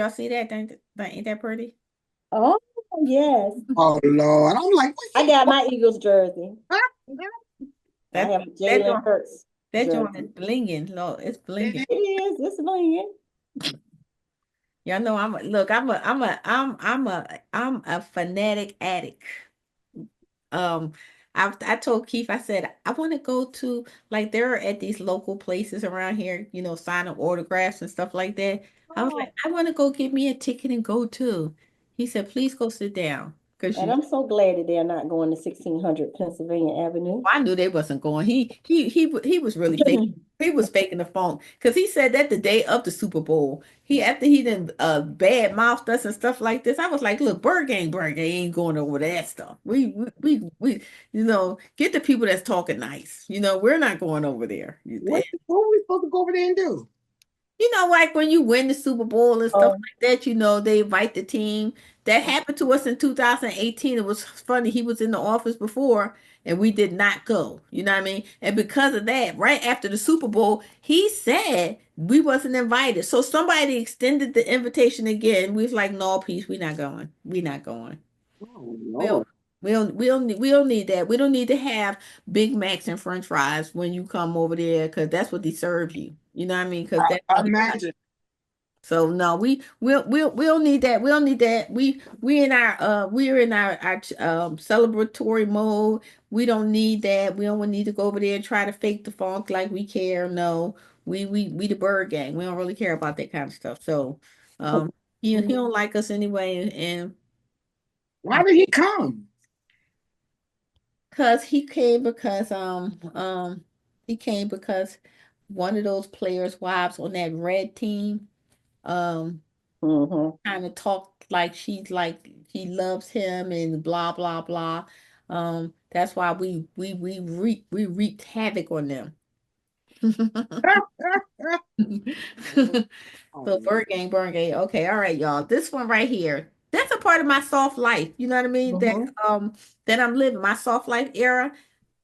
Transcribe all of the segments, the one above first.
y'all see that? Ain't that pretty? Oh, yes. Oh Lord, I'm like, what I she? got my Eagles jersey. I That have a that Jalen joint Hurts that joint is jersey. blinging. Lord, it's blinging. It is. It's blinging. Y'all know I'm a fanatic addict. Um, I told Keith, I said, I want to go to like they're at these local places around here, signing autographs and stuff like that. I was like, Oh, I want to go get me a ticket and go too. He said, please go sit down. Because and I'm so glad that they're not going to 1600 Pennsylvania Avenue. I knew they wasn't going. He was really fake. He was faking the phone because he said that the day of the Super Bowl. After he didn't bad mouthed us and stuff like this. I was like, look, Bird Gang ain't going over that stuff. We get the people that's talking nice. We're not going over there. What are we supposed to go over there and do? Like when you win the Super Bowl and stuff Oh, like that, they invite the team. That happened to us in 2018. It was funny. He was in the office before and we did not go. You know what I mean? And because of that, right after the Super Bowl, he said we wasn't invited. So somebody extended the invitation again. We was like, no, peace, we not going. We not going. Oh We don't, Lord. we don't need that. We don't need to have Big Macs and French fries when you come over there because that's what they serve you. You know what I mean? Because that's Imagine. so no, we don't need that. We don't need that. We're in our celebratory mode. We don't need that. We don't need to go over there and try to fake the funk like we care. No, we the bird gang. We don't really care about that kind of stuff. So he don't like us anyway, and Why did he come? cause he came because one of those players' wives on that red team um mm-hmm. kind of talked like she's like he loves him and blah blah blah. That's why we wreaked havoc on them. Oh, So Burn Gang. Okay, all right, y'all. This one right here. That's a part of my soft life. You know what I mean? Mm-hmm. That I'm living my soft life era.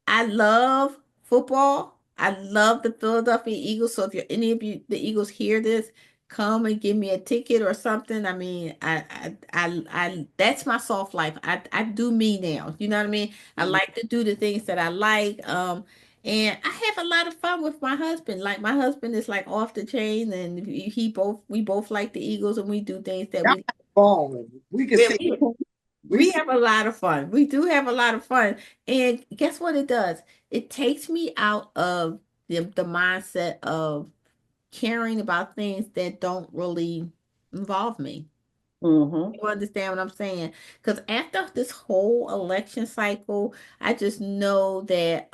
I love football. I love the Philadelphia Eagles. So if you're any of you, the Eagles hear this, come and give me a ticket or something. I mean, that's my soft life. I do me now. You know what I mean? I like to do the things that I like. And I have a lot of fun with my husband. Like my husband is like off the chain, and we both like the Eagles, and we do things that y'all we balling. We can we say we we we have a lot of fun. We do have a lot of fun. And guess what it does? It takes me out of the mindset of caring about things that don't really involve me. Mm-hmm. You understand what I'm saying? Because after this whole election cycle, I just know that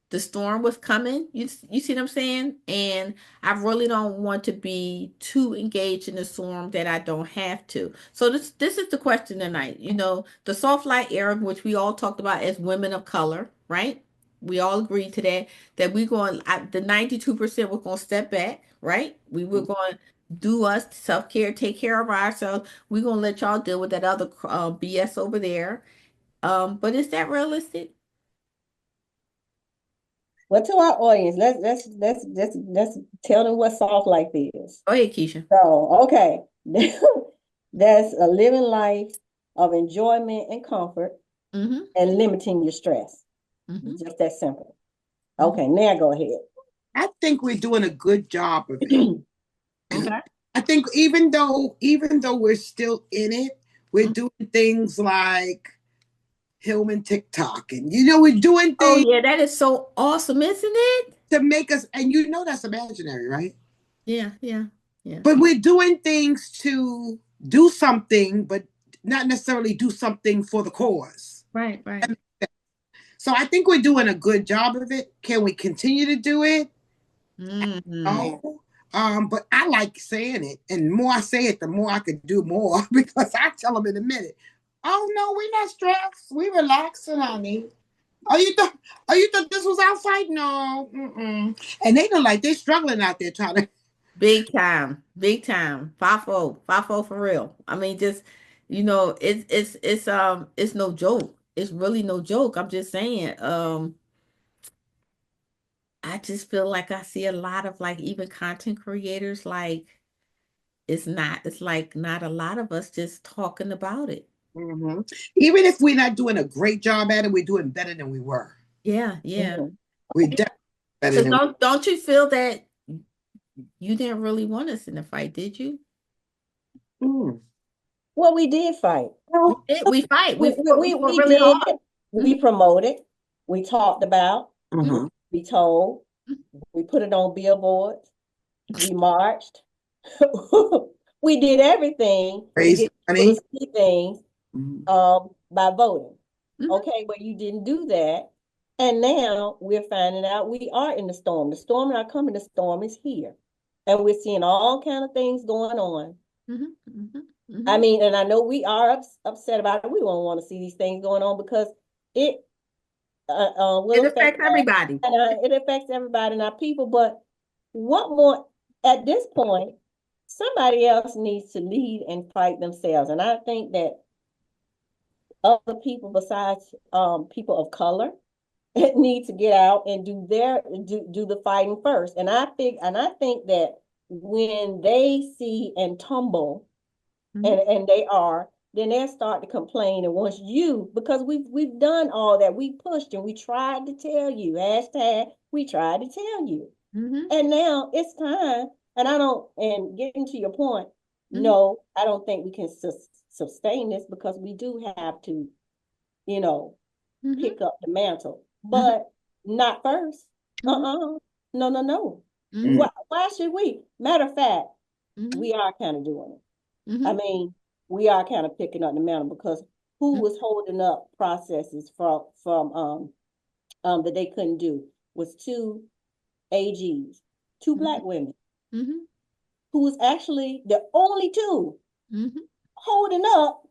the storm was coming. You see what I'm saying? And I really don't want to be too engaged in the storm that I don't have to. So this is the question tonight. The soft light era, which we all talked about as women of color, right? We all agreed to that. That we going the 92% we're going to step back, right? We were going to do us self care, take care of ourselves. We're going to let y'all deal with that other BS over there. But is that realistic? Well, to our audience, let's tell them what soft life is. Go ahead, Keisha. So, okay, that's a living life of enjoyment and comfort Mm-hmm. and limiting your stress. Mm-hmm. It's just that simple. Mm-hmm. Okay, now go ahead. I think we're doing a good job of it. Okay. I think even though we're still in it, we're doing things like Hillman TikTok, and we're doing Oh things yeah, that is so awesome, isn't it? to make us, and that's imaginary, right? Yeah, yeah, yeah. But we're doing things to do something, but not necessarily do something for the cause. Right, right. So I think we're doing a good job of it. Can we continue to do it? Mm-hmm. No. But I like saying it, and the more I say it, the more I could do more because I tell them in a minute, "Oh no, we're not stressed. We relaxing, honey. Oh, you thought this was our fight? No, mm-mm." And they look like they're struggling out there trying to. Big time, big time. Fafo, Fafo for real. I mean, just it's no joke. It's really no joke. I'm just saying. I just feel like I see a lot of like even content creators like it's like not a lot of us just talking about it. Hmm. Even if we're not doing a great job at it, we're doing better than we were. Yeah, yeah. Mhm. We're definitely better Because than. don't you feel that you didn't really want us in the fight, did you? Mm. Well, we did fight. We did. We fight. We, we, We we, fought we really did. hard. We Mhm, promoted. We talked about. Hmm. We told. We put it on billboards. We marched. We did everything to Raise get the people money. to see things Mhm. by voting. mhm, Okay, but you didn't do that. And now we're finding out we are in the storm. The storm not coming, the storm is here. And we're seeing all kind of things going on. mhm, mhm, I mhm. mean, and I know we are upset about it. We don't want to see these things going on because it It will affect affects everybody. and it affects everybody and our people. But what more at this point, somebody else needs to lead and fight themselves. And I think that other people besides people of color need to get out and do the fighting first. And I think that when they see and tumble Mhm, and they are, then they'll start to complain. And once you, because we've done all that, we pushed and we tried to tell you, hashtag, we tried to tell you. mhm, And now it's time. And I don't, and getting to your point, mhm, no, I don't think we can sustain this because we do have to, you know, mhm, pick up the mantle, mhm, but not first. mhm, Uh-uh. No, no, no. mhm, Why should we? Matter of fact, mhm, we are kind of doing it. I mhm, mean, we are kind of picking up the mantle because who was holding up processes from that they couldn't do was two AGs, two mhm, black women mhm, who was actually the only two mhm, holding up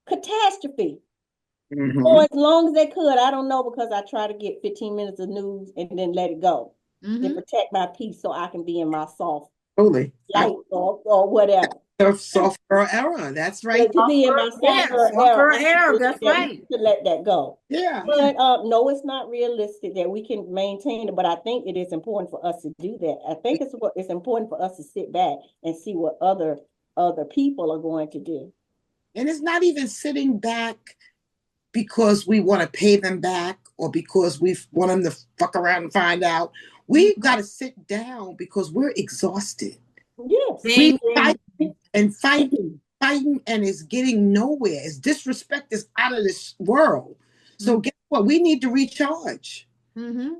catastrophe for Hmm. as long as they could. I don't know because I try to get 15 minutes of news and then let it go to mhm. protect my peace so I can be in my soft Totally. That's light or whatever. the soft girl era. That's right. To be in my soft Yeah, girl soft era, girl I have era. to That's right. let that go. Yeah. But no, it's not realistic that we can maintain it. But I think it is important for us to do that. I think it's important for us to sit back and see what other people are going to do. And it's not even sitting back because we want to pay them back or because we want them to fuck around and find out. We've got to sit down because we're exhausted. Yes. We Ding, ding, fighting and fighting, fighting, and it's getting nowhere. It's disrespect is out of this world. So ding. guess what? We need to recharge. Mm-hmm.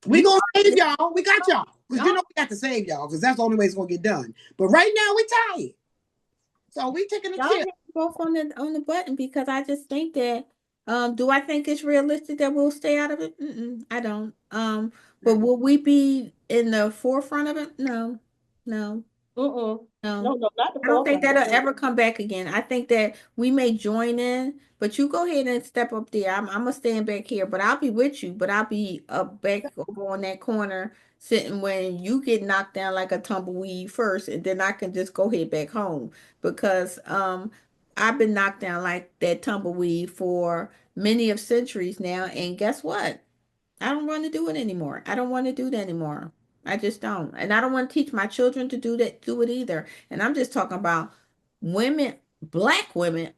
We You gonna are. save y'all. We got y'all. Because you Y'all, know we got to save y'all, because that's the only way it's gonna get done. But right now we're tired. So we taking a y'all chill. hit both on the button because I just think that do I think it's realistic that we'll stay out of it? I don't. But will we be in the forefront of it? No. No. Mm-mm. No. No, no, not the I don't think forefront. that'll ever come back again. I think that we may join in, but you go ahead and step up there. I'm gonna stand back here, but I'll be with you. But I'll be up back over on that corner, sitting when you get knocked down like a tumbleweed first, and then I can just go head back home because I've been knocked down like that tumbleweed for many of centuries now, and guess what? I don't want to do it anymore. I don't want to do that anymore. I just don't. And I don't want to teach my children to do it either. And I'm just talking about women, black women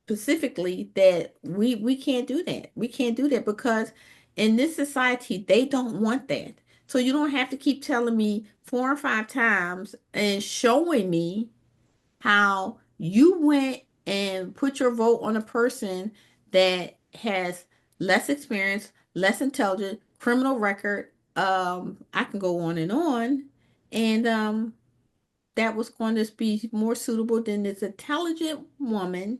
specifically, that we can't do that. We can't do that because in this society they don't want that. So you don't have to keep telling me 4 or 5 times and showing me how you went and put your vote on a person that has less experience, less intelligent, criminal record. I can go on and on. And that was going to be more suitable than this intelligent woman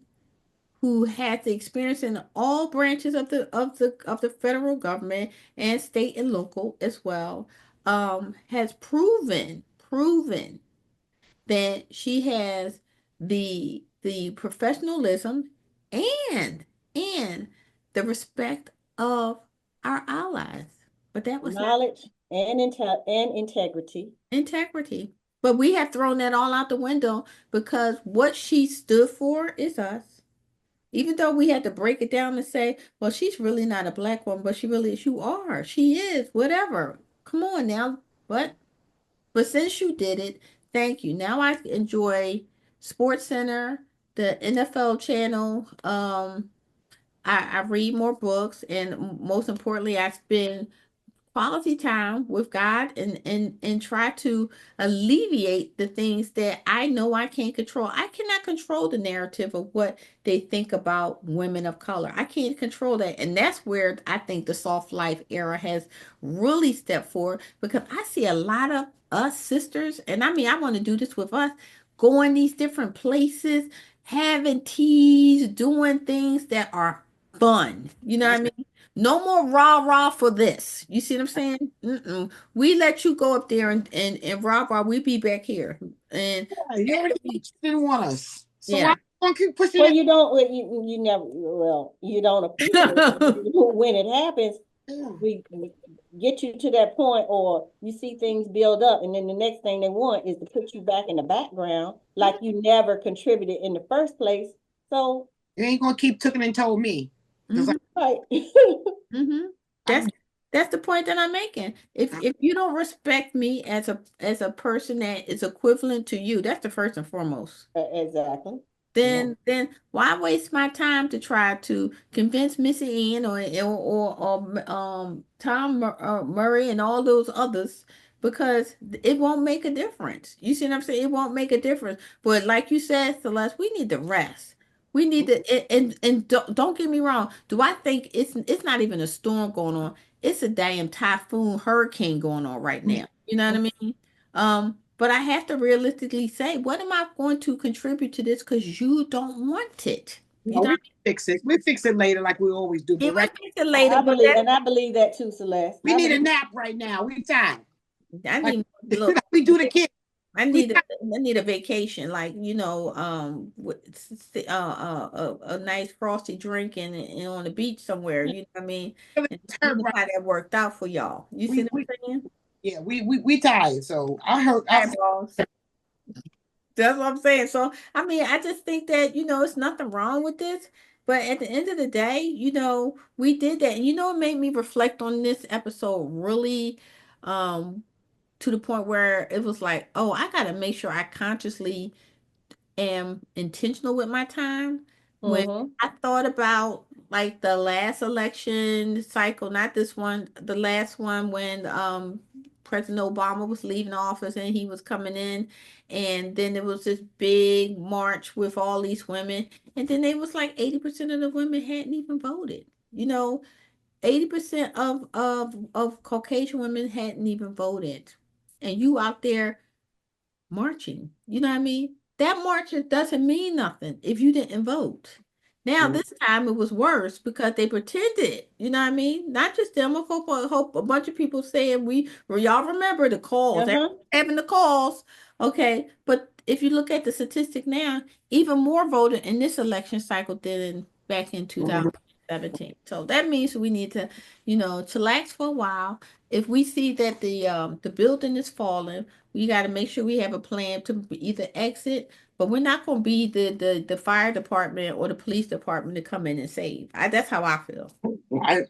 who had the experience in all branches of the federal government and state and local as well. Has proven that she has the professionalism and and the respect of our allies. But that was not Knowledge and integrity. integrity. But we have thrown that all out the window because what she stood for is us. Even though we had to break it down and say, well, she's really not a black woman, but she really is. You are. She is. Whatever. Come on now. But since you did it, Thank you. Now I enjoy Sports Center, the NFL channel. I read more books, and most importantly, I spend quality time with God and try to alleviate the things that I know I can't control. I cannot control the narrative of what they think about women of color. I can't control that. And that's where I think the soft life era has really stepped forward, because I see a lot of us sisters, and I mean, I want to do this with us, going these different places, having teas, doing things that are fun. You know what I That's mean? No more rah rah for this. You see what I'm saying? Mm-mm. We let you go up there and rah rah. We be back here. And right. You already we, didn't want us. So why yeah. you gonna keep pushing Well, it? you never, well, you don't appreciate it when it happens. Yeah. We get you to that point, or you see things build up, and then the next thing they want is to put you back in the background, like you never contributed in the first place. So, You ain't gonna keep took it and told me. Because Hmm. right. Hmm. That's I'm that's the point that I'm making. If you don't respect me as a person that is equivalent to you, that's the first and foremost. Exactly. Yeah. Then why waste my time to try to convince Missy Ann or Tom Murray and all those others, because it won't make a difference. You see what I'm saying? It won't make a difference. But like you said, Celeste, we need to rest. We need to, and don't get me wrong. Do I think it's not even a storm going on? It's a damn typhoon hurricane going on right now. You know what I mean? But I have to realistically say, what am I going to contribute to this? Because you don't want it. You no, know, we fix it. We fix it later like we always do. it But will right, fix it later, but I believe that too, Celeste. we need a nap right now. We tired. I Like need, look, we do the kids. We tired. I need a vacation, like, with a nice frosty drink and on the beach somewhere. You know what I mean? And see Hurt right. how that worked out for y'all. You see what We I'm saying? yeah, we tired. So I hurt. Eyeballs. That's what I'm saying. So, I mean, I just think that, it's nothing wrong with this. But at the end of the day, we did that. And it made me reflect on this episode really, um, to the point where it was like, oh, I got to make sure I consciously am intentional with my time. When Mm-hmm. I thought about like the last election cycle, not this one, the last one when President Obama was leaving office and he was coming in, and then there was this big march with all these women, and then they was like 80% of the women hadn't even voted. 80% of Caucasian women hadn't even voted. And you out there marching. You know what I mean? That march doesn't mean nothing if you didn't vote. Now this time it was worse because they pretended. You know what I mean? Not just them. I hope a bunch of people saying y'all remember the calls, Uh-huh. having the calls. Okay, but if you look at the statistic now, even more voted in this election cycle than back in Mhm. 2017. So that means we need to, chillax for a while. If we see that the building is falling, we got to make sure we have a plan to either exit, but we're not going to be the fire department or the police department to come in and save. That's how I feel.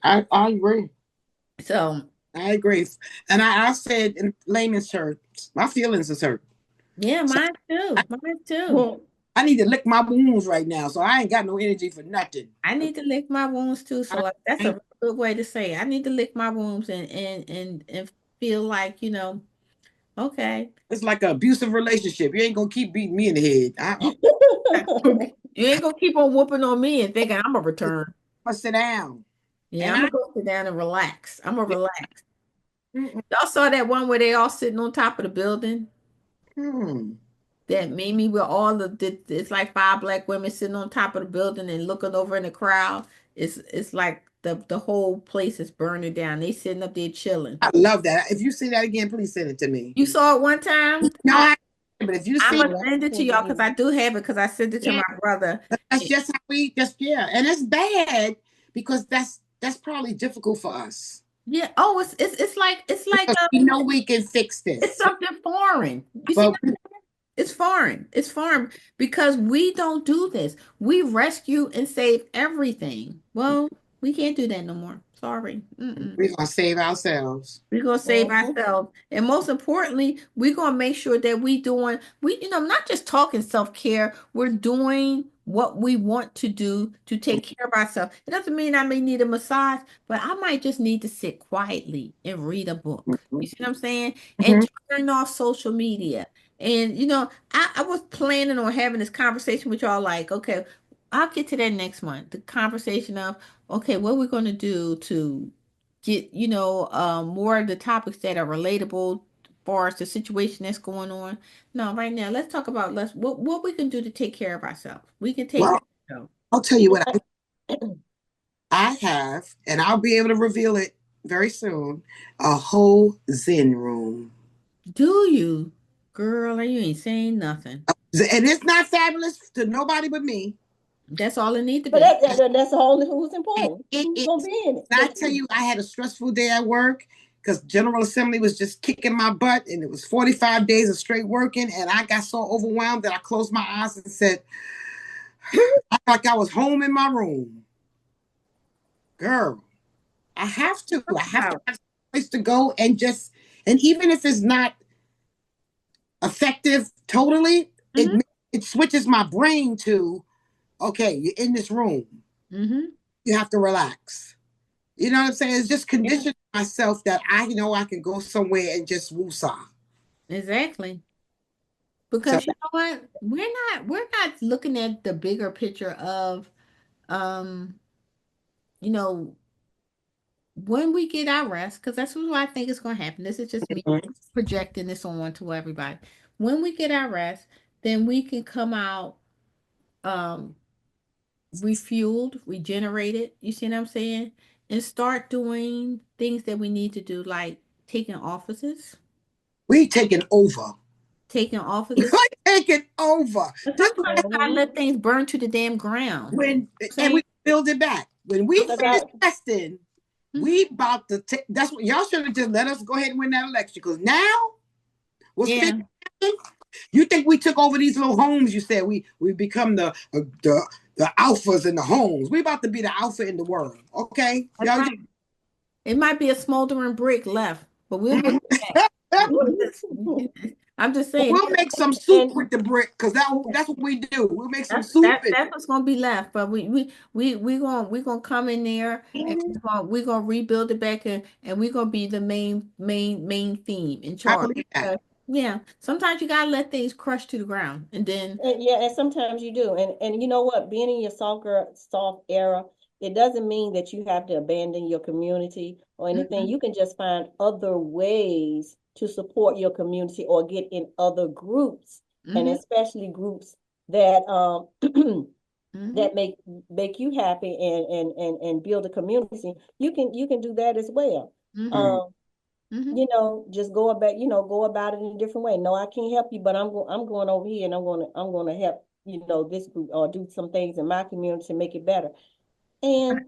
I agree. So, I agree. And I said in layman's terms, my feelings is hurt. yeah, So mine I, too. Mine too. I need to lick my wounds right now. So I ain't got no energy for nothing. I need to lick my wounds too. I, So that's I, a good way to say it. I need to lick my wounds and feel like, okay. it's like an abusive relationship. You ain't gonna keep beating me in the head. You ain't gonna keep on whooping on me and thinking I'm gonna I'm return. gonna sit down. Yeah, And I'm I gonna go sit down and relax. I'm gonna yeah, relax. mm, Y'all saw that one where they all sitting on top of the building? mm. That made with all it's like five black women sitting on top of the building and looking over in the crowd. It's like the whole place is burning down. They sitting up there chilling. I love that. If you see that again, please send it to me. You saw it one time? No, but if you I'm see gonna Yeah, send it to send it y'all because here. I do have it because I sent it to yeah, my brother. that's just how we just yeah. And it's bad because that's probably difficult for us. Yeah. Oh, it's like Because we know we can fix it's this. something foreign. You see, But it's foreign. It's foreign because we don't do this. We rescue and save everything. Well, we can't do that no more. Sorry. Mm-mm. We're gonna save ourselves. We're gonna save Mm-hmm. ourselves. And most importantly, we're gonna make sure that not just talking self-care, we're doing what we want to do to take care of ourselves. It doesn't mean I may need a massage, but I might just need to sit quietly and read a book. You see what I'm saying? And Mhm. turn off social media. And I was planning on having this conversation with y'all, like, okay, I'll get to that next month. The conversation of, okay, what we're gonna do to get more of the topics that are relatable for us, the situation that's going on. No, right now let's talk about what we can do to take care of ourselves. We can take Well, care of ourselves. I'll tell you what I have, and I'll be able to reveal it very soon. A whole Zen room, Do you, girl? You ain't saying nothing. and it's not fabulous to nobody but me. That's all it need to But be. that's all who's And important. it Who's gonna is. be in it? I Just tell you. you, I had a stressful day at work because General Assembly was just kicking my butt, and it was 45 days of straight working, and I got so overwhelmed that I closed my eyes and said, like I was home in my room. Girl, I have to Wow. have a place to go and just, and even if it's not effective totally, Mm-hmm. it switches my brain to, okay, you're in this room. Mm-hmm. You have to relax. You know what I'm saying? It's just Yeah. conditioning myself that I know I can go somewhere and just woosah. Exactly. So Because you know what? We're not looking at the bigger picture of um, you know, when we get our rest, because that's what I think is going to happen. This is just me mhm. projecting this on to everybody. When we get our rest, then we can come out um, refueled, regenerated. You see what I'm saying? And start doing things that we need to do, like taking offices, We taking over. taking offices. We taking over. But This sometimes you gotta Mm-hmm. let things burn to the damn ground. when I'm and we saying, build it back. When we Because finish testing, mhm. we about to take. That's what y'all should have just let us go ahead and win that election. Because now what's fixing? Yeah, You think we took over these little homes? You said we become the alphas in the homes. We about to be the alpha in the world. Okay, that's y'all. right. It might be a smoldering brick left, but we'll build it back. I'm just saying We'll make some soup and with the brick because that's what we do. We'll make some that's soup that and that's what's gonna be left. But we gonna come in there and we're gonna rebuild it back, and we're gonna be the main theme in I charge. believe that. Yeah, sometimes you gotta let things crush to the ground, and then yeah, and sometimes you do. And you know what? Being in your soft era, it doesn't mean that you have to abandon your community or anything. mhm, You can just find other ways to support your community or get in other groups, and mhm, especially groups that mhm, that make you happy and build a community. You can do that as well. mhm, Mhm. Um, mhm. just go about it in a different way. No, I can't help you, but I'm going over here and I'm gonna help, this group or do some things in my community to make it better. And,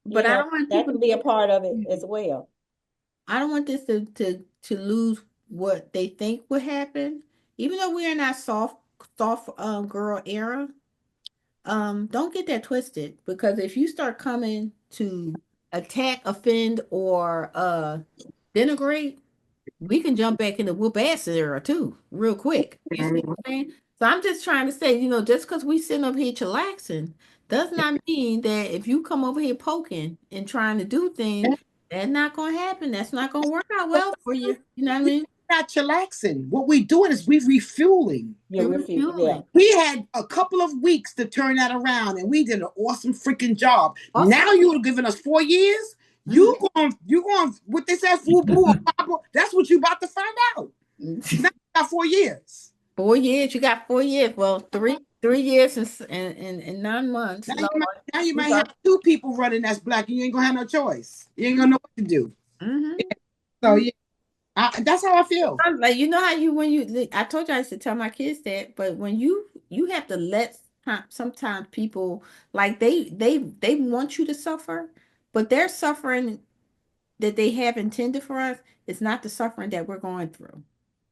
But I don't want that people can to be a get part of it as well. I don't want this to lose what they think would happen. Even though we're in that soft girl era, don't get that twisted, because if you start coming to attack, offend, or denigrate, we can jump back into whoop ass era too, real quick. You see what I'm saying? So I'm just trying to say, just because we sitting up here chillaxing does not mean that if you come over here poking and trying to do things, that's not gonna happen. That's not gonna work out well for you. You know what I We're mean? not chillaxing. What we're doing is we're refueling. Yeah, You're we're yeah. refueling. We had a couple of weeks to turn that around, and we did an awesome freaking job. Awesome. Now you're giving us 4 years. Mhm. You going what they said, FUBU or FABU, that's what you about to find out. Now you got 4 years. 4 years. You got 4 years. Well, three years and 9 months. Now you Lord, might now you we might got. have two people running that's black, and you ain't gonna have no choice. You ain't gonna know what to do. So Mhm. yeah, that's how I feel. Like, how you when you I told you I used to tell my kids that, but when you have to let sometimes people, like, they want you to suffer, but their suffering that they have intended for us is not the suffering that we're going through.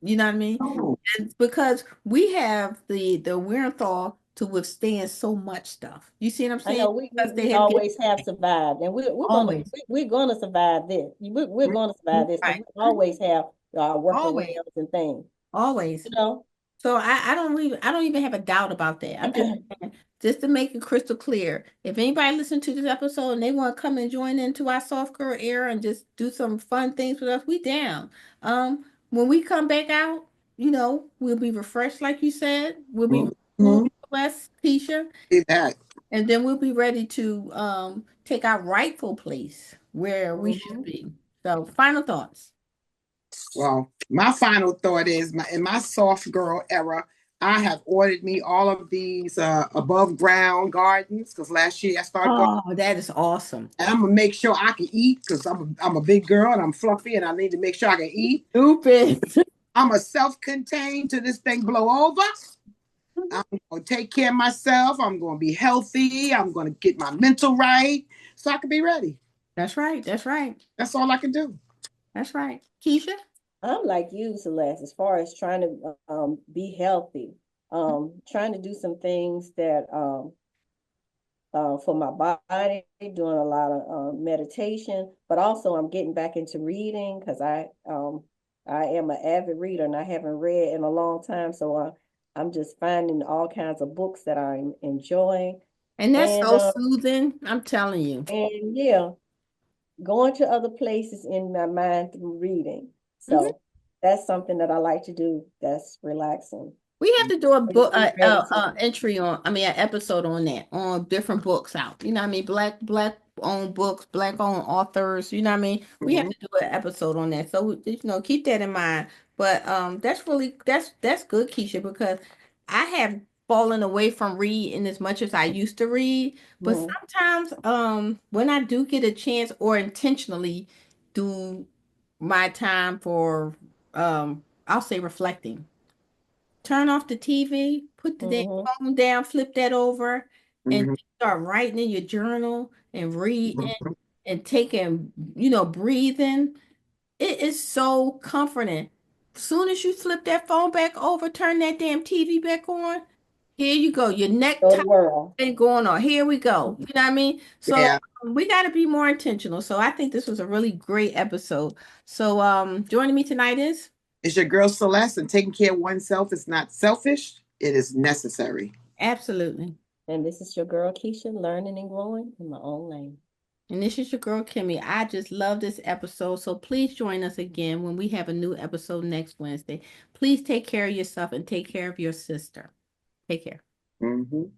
You know what I mean? Oh, And because we have the wherewithal to withstand so much stuff. You see what I'm I saying? know we, we, Because they we have given always have survived, and always, we're gonna survive this. We're gonna survive this because right, we always have our always, workarounds and things, always. you know. So I don't even have a doubt about that. I'm just saying, just to make it crystal clear. If anybody listen to this episode and they want to come and join into our soft girl era and just do some fun things with us, we down. When we come back out, we'll be refreshed, like you said. We'll be renewed, Mm-hmm. blessed, Keisha, See that. and then we'll be ready to take our rightful place where we should Mhm. be. So, final thoughts. Well, my final thought is in my soft girl era, I have ordered me all of these above ground gardens because last year I started gardening. Oh, that is awesome. And I'm gonna make sure I can eat because I'm a big girl and I'm fluffy and I need to make sure I can eat. Stupid. I'm a self-contained till this thing blow over. I'm gonna take care of myself. I'm gonna be healthy. I'm gonna get my mental right so I can be ready. That's right. That's right. That's all I can do. That's right. Keisha? I'm like you, Celeste, as far as trying to be healthy, trying to do some things that for my body, doing a lot of meditation, but also I'm getting back into reading because I am an avid reader and I haven't read in a long time, so I'm just finding all kinds of books that I'm enjoying, And that's and so soothing. I'm telling you. yeah, going to other places in my mind through reading. Mhm. So that's something that I like to do. That's relaxing. We have to do a book, Be ready to. entry on, I mean, an episode on that, on different books out. You know what I mean? Black owned books, black owned authors. You know what I mean? We have Mhm. to do an episode on that. So, keep that in mind. But that's good, Keisha, because I have fallen away from reading as much as I used to read. But Mhm, sometimes, when I do get a chance or intentionally do my time for, I'll say reflecting. Turn off the TV, put the damn mhm. phone down, flip that over, and Mhm. start writing in your journal and reading Mhm. and taking, breathing. It is so comforting. Soon as you flip that phone back over, turn that damn TV back on, here you go. Your Show necktie the world. ain't going on. Here we go. You know what I mean? So Yeah. we got to be more intentional. So I think this was a really great episode. So joining me tonight is It's your girl Celeste, and taking care of oneself is not selfish. It is necessary. absolutely. And this is your girl Keisha, learning and growing in my own lane. And this is your girl, Kimmy. I just love this episode. So please join us again when we have a new episode next Wednesday. Please take care of yourself and take care of your sister. Take care. Mhm.